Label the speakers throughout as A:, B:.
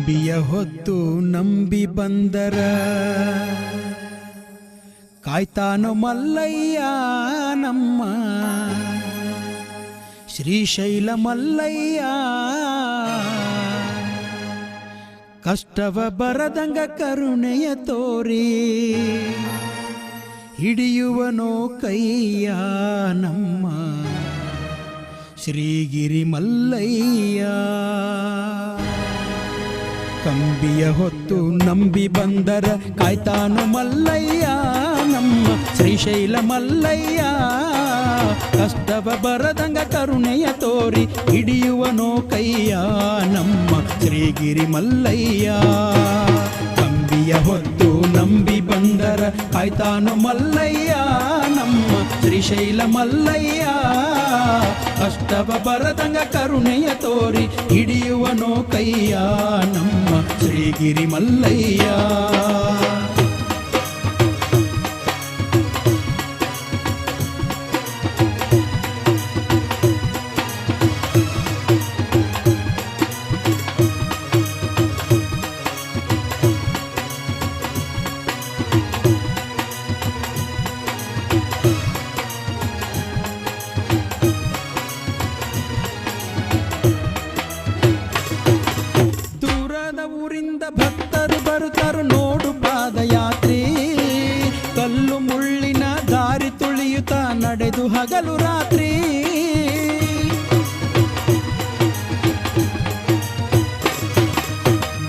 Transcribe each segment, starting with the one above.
A: ಕಂಬಿಯ ಹೊತ್ತು ನಂಬಿ ಬಂದರ ಕಾಯ್ತಾನೋ ಮಲ್ಲಯ್ಯ ನಮ್ಮ ಶ್ರೀಶೈಲ ಮಲ್ಲಯ್ಯ. ಕಷ್ಟವ ಬರದಂಗ ಕರುಣೆಯ ತೋರಿ ಹಿಡಿಯುವನೋ ಕೈಯ ನಮ್ಮ ಶ್ರೀಗಿರಿ ಮಲ್ಲಯ್ಯ. ಕಂಬಿಯ ಹೊತ್ತು ನಂಬಿ ಬಂದರ ಕಾಯ್ತಾನು ಮಲ್ಲಯ್ಯ ನಮ್ಮ ಶ್ರೀಶೈಲ ಮಲ್ಲಯ್ಯ. ಕಷ್ಟವ ಬರದಂಗ ಕರುಣೆಯ ತೋರಿ ಹಿಡಿಯುವನೋ ಕೈಯ ನಮ್ಮ ಶ್ರೀಗಿರಿ ಮಲ್ಲಯ್ಯ. ಕಂಬಿಯ ಹೊತ್ತು ನಂಬಿ ಬಂದರ ಕಾಯ್ತಾನು ಮಲ್ಲಯ್ಯ ನಮ್ಮ ಶ್ರೀಶೈಲ ಮಲ್ಲಯ್ಯ. ಕಷ್ಟವ ಬರದಂಗ ಕರುಣೆಯ ತೋರಿ ಹಿಡಿಯುವನೋ ಕೈಯ ನಮ್ಮ ಶ್ರೀಗಿರಿ ಮಲ್ಲಯ್ಯ. ಊರಿಂದ ಭಕ್ತರು ಬರುತ್ತಾರೆ ನೋಡು ಪಾದಯಾತ್ರೆ. ಕಲ್ಲು ಮುಳ್ಳಿನ ದಾರಿ ತುಳಿಯುತ್ತಾ ನಡೆದು ಹಗಲು ರಾತ್ರಿ.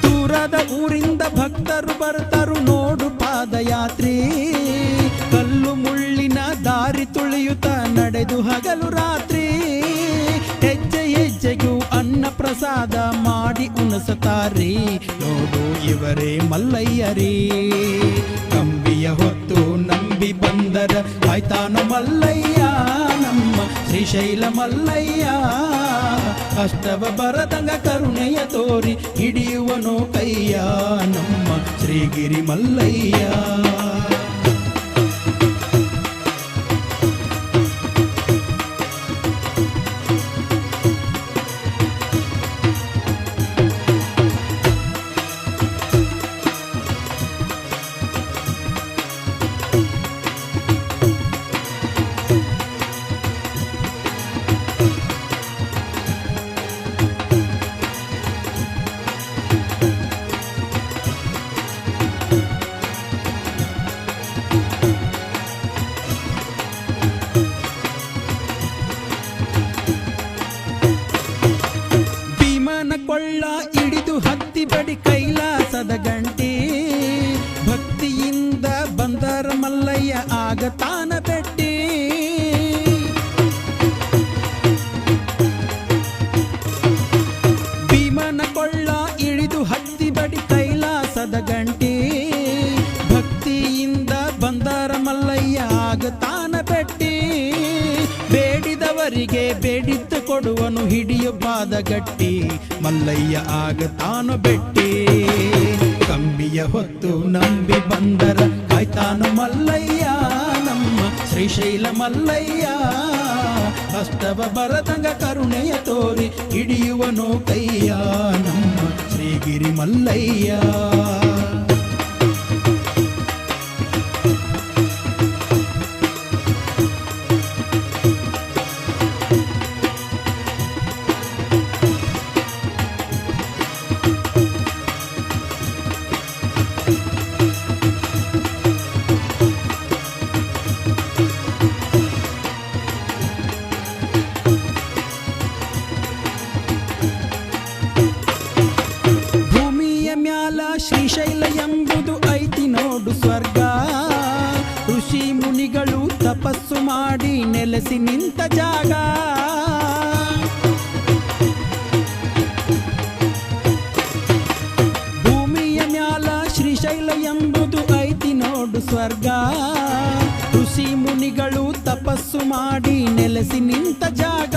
A: ದೂರದ ಊರಿಂದ ಭಕ್ತರು ಬರ್ತಾರು ನೋಡು ಪಾದಯಾತ್ರೆ. ಕಲ್ಲು ಮುಳ್ಳಿನ ದಾರಿ ತುಳಿಯುತ್ತಾ ನಡೆದು ಹಗಲು ರಾತ್ರಿ. ಹೆಜ್ಜೆ ಹೆಜ್ಜೆಗೂ ಅನ್ನ ಪ್ರಸಾದ ಮಾಡಿ ಉಣಿಸುತ್ತಾರೆ ನೋಡು ಇವರೇ ಮಲ್ಲಯ್ಯರೇ. ಕಂಬಿಯ ಹೊತ್ತು ನಂಬಿ ಬಂದರ ಕಾಯ್ತಾನು ಮಲ್ಲಯ್ಯ ನಮ್ಮ ಶ್ರೀಶೈಲ ಮಲ್ಲಯ್ಯ. ಕಷ್ಟವ ಬರದಂಗ ಕರುಣೆಯ ತೋರಿ ಹಿಡಿಯುವನೋ ಕೈಯ ನಮ್ಮ ಶ್ರೀಗಿರಿ ಮಲ್ಲಯ್ಯ. ಕೊಳ್ಳ ಹಿಡಿದು ಹತ್ತಿ ಬಡಿ ಕೈಲಾಸದ ಗಂಟೆ. ಭಕ್ತಿಯಿಂದ ಬಂದರ ಮಲ್ಲಯ್ಯ ಆಗತಾನ ಬೆಟ್ಟಿ. ಭೀಮನ ಕೊಳ್ಳ ಹಿಡಿದು ಹತ್ತಿ ಬಡಿ ಕೈಲಾಸದ ಗಂಟೆ. ಭಕ್ತಿಯಿಂದ ಬಂದರ ಮಲ್ಲಯ್ಯ ಆಗತಾನ ಬೆಟ್ಟಿ. ಬೇಡಿದವರಿಗೆ ಬೇಡಿದ್ದು ಕೊಡುವನು ಹಿಡಿಯು ಪಾದಗಟ್ಟಿ. ಮಲ್ಲಯ್ಯ ಆಗತಾನು ಬೆಟ್ಟಿ. ಕಂಬಿಯ ಹೊತ್ತು ನಂಬಿ ಬಂದರ ಕಾಯ್ತಾನು ಮಲ್ಲಯ್ಯ ನಮ್ಮ ಶ್ರೀಶೈಲ ಮಲ್ಲಯ್ಯ. ಕಷ್ಟವ ಬರದಂಗ ಕರುಣೆಯ ತೋರಿ ಹಿಡಿಯುವನೋ ಕೈಯ ನಮ್ಮ ಶ್ರೀಗಿರಿ ಮಲ್ಲಯ್ಯ. ಶ್ರೀಶೈಲ ಎಂಬುದು ಐತಿ ನೋಡು ಸ್ವರ್ಗ. ಋಷಿ ಮುನಿಗಳು ತಪಸ್ಸು ಮಾಡಿ ನೆಲೆಸಿ ನಿಂತ ಜಾಗ. ಭೂಮಿಯ ಮ್ಯಾಲ ಶ್ರೀಶೈಲ ಎಂಬುದು ಐತಿ ನೋಡು ಸ್ವರ್ಗ. ಋಷಿ ಮುನಿಗಳು ತಪಸ್ಸು ಮಾಡಿ ನೆಲೆಸಿ ನಿಂತ ಜಾಗ.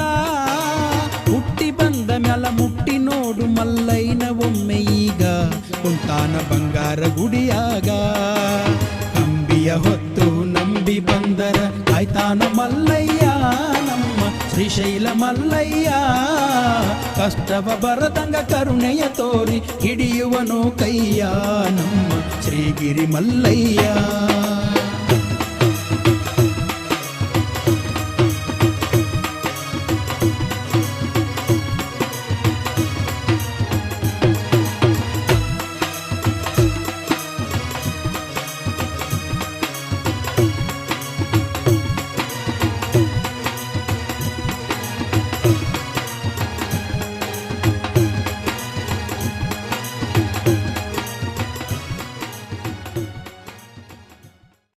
A: ಹುಟ್ಟಿ ಬಂದ ಮ್ಯಾಲ ಮುಟ್ಟಿ ನೋಡು ಮಲ್ಲಯ್ಯನ ಒಮ್ಮೆ ಈಗ ಕುಂತಾನ ಬಂಗಾರ ಗುಡಿಯಾಗ. ಕಂಬಿಯ ಹೊತ್ತು ನಂಬಿ ಬಂದರ ಕಾಯ್ತಾನ ಮಲ್ಲಯ್ಯ ನಮ್ಮ ಶ್ರೀಶೈಲ ಮಲ್ಲಯ್ಯ ಕಷ್ಟವ ಬರದಂಗ ಕರುಣೆಯ ತೋರಿ ಹಿಡಿಯುವನು ಕೈಯ ನಮ್ಮ ಶ್ರೀಗಿರಿ ಮಲ್ಲಯ್ಯ.